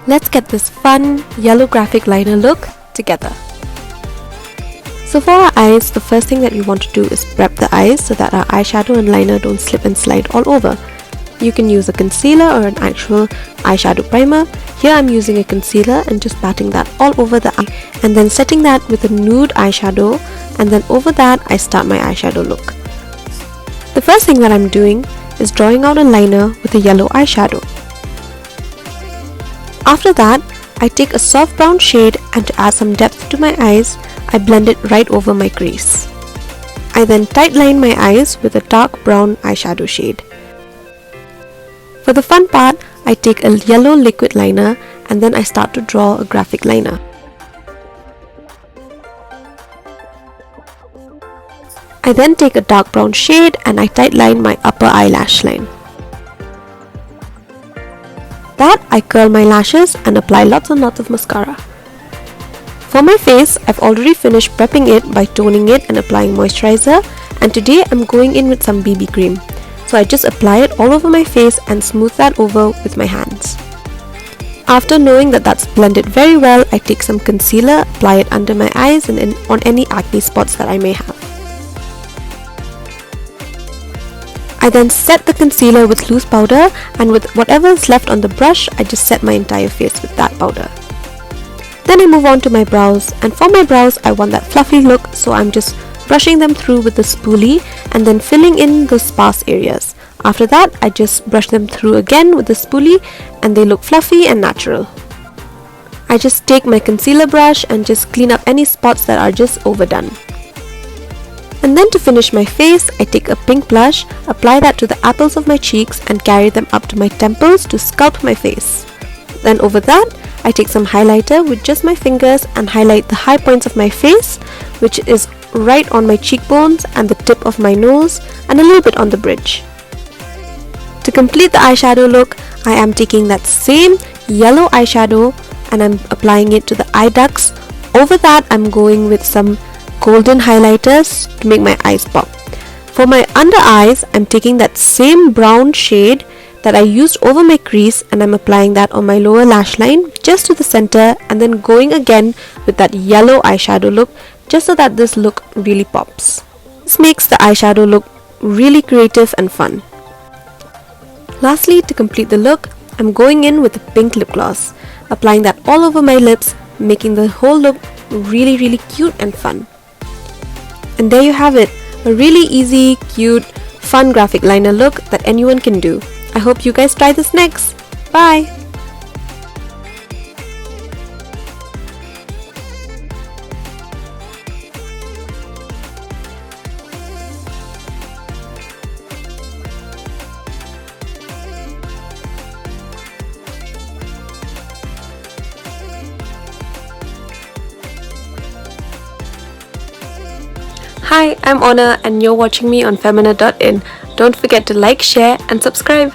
Let's get this fun yellow graphic liner look together. So for our eyes, the first thing that we want to do is prep the eyes so that our eyeshadow and liner don't slip and slide all over. You can use a concealer or an actual eyeshadow primer. Here I'm using a concealer and just patting that all over the eye and then setting that with a nude eyeshadow, and then over that I start my eyeshadow look. The first thing that I'm doing is drawing out a liner with a yellow eyeshadow. After that, I take a soft brown shade, and to add some depth to my eyes, I blend it right over my crease. I then tight line my eyes with a dark brown eyeshadow shade. For the fun part, I take a yellow liquid liner and then I start to draw a graphic liner. I then take a dark brown shade and I tight line my upper eyelash line. That I curl my lashes and apply lots and lots of mascara. For my face, I've already finished prepping it by toning it and applying moisturizer, and today I'm going in with some BB cream. So I just apply it all over my face and smooth that over with my hands. After knowing that that's blended very well, I take some concealer, apply it under my eyes and on any acne spots that I may have. I then set the concealer with loose powder, and with whatever is left on the brush, I just set my entire face with that powder. Then I move on to my brows, and for my brows I want that fluffy look, so I'm just brushing them through with the spoolie and then filling in the sparse areas. After that, I just brush them through again with the spoolie and they look fluffy and natural. I just take my concealer brush and just clean up any spots that are just overdone. And then to finish my face, I take a pink blush, apply that to the apples of my cheeks and carry them up to my temples to sculpt my face. Then over that, I take some highlighter with just my fingers and highlight the high points of my face, which is right on my cheekbones and the tip of my nose and a little bit on the bridge. To complete the eyeshadow look, I am taking that same yellow eyeshadow and I'm applying it to the eye ducts. Over that, I'm going with some golden highlighters to make my eyes pop. For my under eyes, I'm taking that same brown shade that I used over my crease and I'm applying that on my lower lash line just to the center, and then going again with that yellow eyeshadow look just so that this look really pops. This makes the eyeshadow look really creative and fun. Lastly, to complete the look, I'm going in with a pink lip gloss, applying that all over my lips, making the whole look really cute and fun. And there you have it, a really easy, cute, fun graphic liner look that anyone can do. I hope you guys try this next. Bye! Hi, I'm Ona and you're watching me on Femina.in. Don't forget to like, share and subscribe.